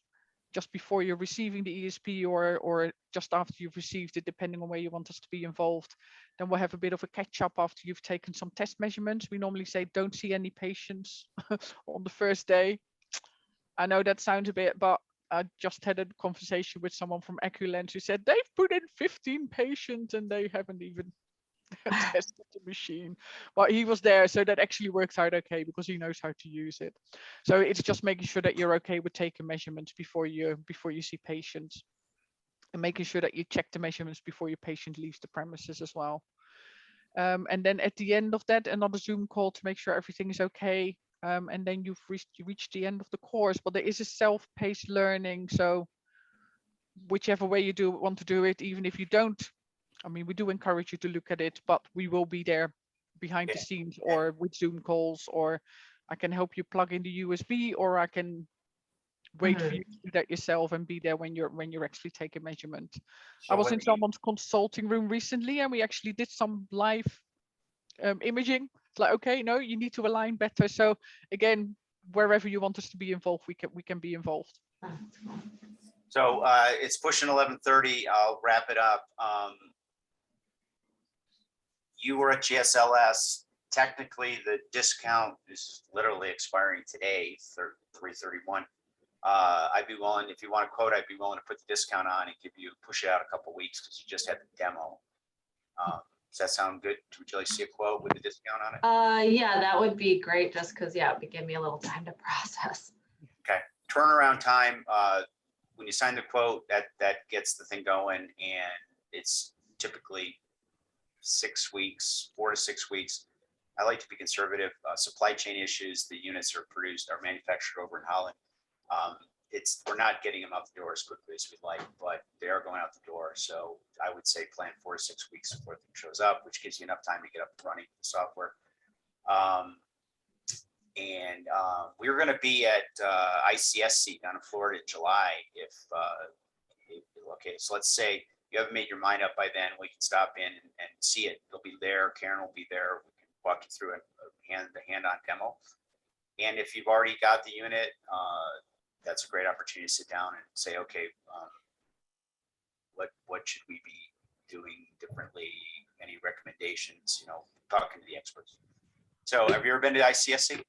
just before you're receiving the ESP or just after you've received it, depending on where you want us to be involved. Then we'll have a bit of a catch up after you've taken some test measurements. We normally say don't see any patients on the first day. I know that sounds a bit, but I just had a conversation with someone from Eculens who said they've put in 15 patients and they haven't even tested the machine. But he was there, so that actually works out okay because he knows how to use it. So it's just making sure that you're okay with taking measurements before you see patients, and making sure that you check the measurements before your patient leaves the premises as well. And then at the end of that, another Zoom call to make sure everything is okay. And then you've reached the end of the course. But there is a self-paced learning, so whichever way you want to do it, even if you don't, I mean, we do encourage you to look at it, but we will be there behind the scenes or with Zoom calls, or I can help you plug in the USB, or I can wait for you to do that yourself and be there when you're actually taking measurement. I was in someone's consulting room recently, and we actually did some live imaging. It's like, okay, no, you need to align better. So again, wherever you want us to be involved, we can be involved. So it's pushing 11:30. I'll wrap it up. You were at GSLS. Technically, the discount is literally expiring today, 3/31. I'd be willing, if you want a quote, I'd be willing to put the discount on and push it out a couple weeks because you just had the demo. Does that sound good? Would you like to see a quote with the discount on it? Yeah, that would be great, just because, yeah, it would give me a little time to process. Okay. Turnaround time, when you sign the quote, that gets the thing going, and it's typically 6 weeks, 4 to 6 weeks. I like to be conservative. Supply chain issues, the units are manufactured over in Holland. We're not getting them out the door as quickly as we'd like, but they are going out the door. So I would say plan 4 to 6 weeks before it shows up, which gives you enough time to get up and running the software. We were going to be at ICSC down in Florida in July. Okay, so let's say you haven't made your mind up by then, we can stop in and see it. They'll be there. Karen will be there. We can walk you through the hand-on demo. And if you've already got the unit, that's a great opportunity to sit down and say, okay, what should we be doing differently? Any recommendations? Talking to the experts. So, have you ever been to ICSC?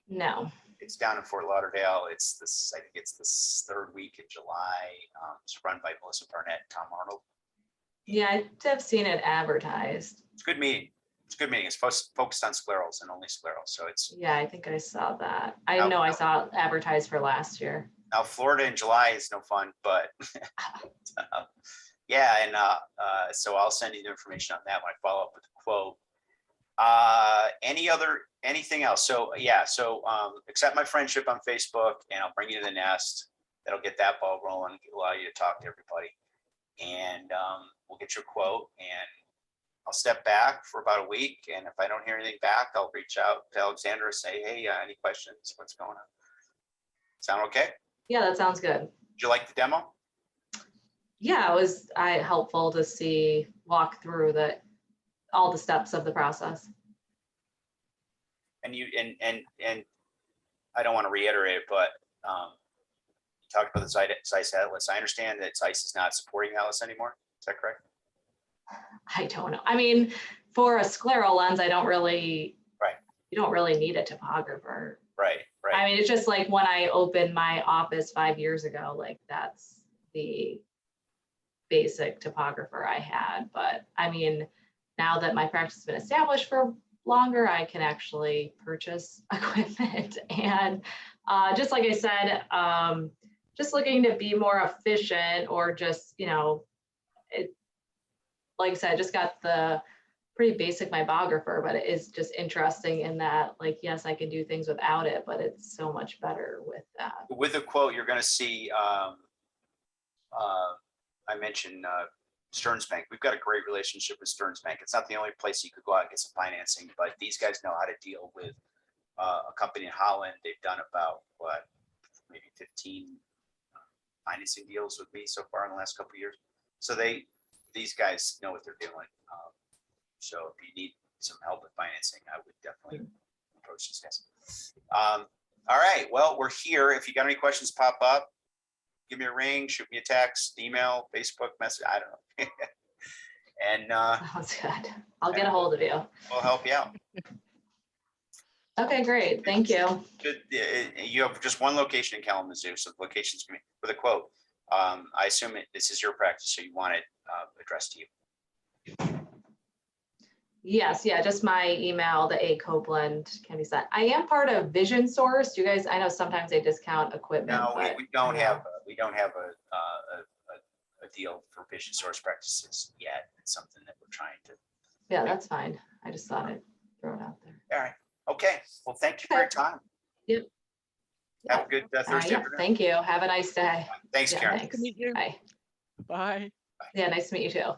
No. It's down in Fort Lauderdale. I think it's this third week in July. It's run by Melissa Barnett and Tom Arnold. Yeah, I've seen it advertised. It's a good meeting. It's focused on sclerals and only sclerals. So it's. Yeah, I think I saw that. I know I saw it advertised for last year. Now, Florida in July is no fun, but yeah. And so I'll send you the information on that when I follow up with a quote. Anything else? So yeah, accept my friendship on Facebook and I'll bring you to the nest. That'll get that ball rolling, allow you to talk to everybody. And we'll get your quote, and I'll step back for about a week. And if I don't hear anything back, I'll reach out to Alexandra and say, hey, any questions? What's going on? Sound okay? Yeah, that sounds good. Did you like the demo? Yeah, it was helpful to walk through all the steps of the process. And I don't want to reiterate it, but you talked about the Zeiss Atlas. I understand that Zeiss is not supporting Atlas anymore. Is that correct? I don't know. I mean, for a scleral lens, you don't really need a topographer. Right. I mean, it's just like when I opened my office 5 years ago, like that's the basic topographer I had. But I mean, now that my practice has been established for longer, I can actually purchase equipment. And just like I said, just looking to be more efficient, or just, like I said, I just got the pretty basic mybographer, but it is just interesting in that, like, yes, I can do things without it, but it's so much better with that. With a quote, you're going to see, I mentioned Stearns Bank. We've got a great relationship with Stearns Bank. It's not the only place you could go out and get some financing, but these guys know how to deal with a company in Holland. They've done about maybe 15 financing deals with me so far in the last couple of years. So these guys know what they're doing. So if you need some help with financing, I would definitely approach these guys. All right. Well, we're here. If you got any questions pop up, give me a ring, shoot me a text, email, Facebook message, I don't know. And Sounds good. I'll get a hold of you. we'll help you out. Okay, great. Thank you. You have just one location in Kalamazoo, so the location's gonna be with a quote. I assume this is your practice, so you want it addressed to you. Yes, yeah, just my email, the A Copeland can be sent. I am part of Vision Source. You guys, I know sometimes they discount equipment. No, but we don't I have, know. we don't have a deal for Vision Source practices yet. It's something that we're trying to. Yeah, that's fine. I just thought I'd throw it out there. All right. Okay. Well, thank you for your time. Yep. Have a good Thursday Yeah, afternoon. thank you. Have a nice day. Thanks, Yeah, Karen. Nice to meet you. Bye. Bye. Yeah, nice to meet you too.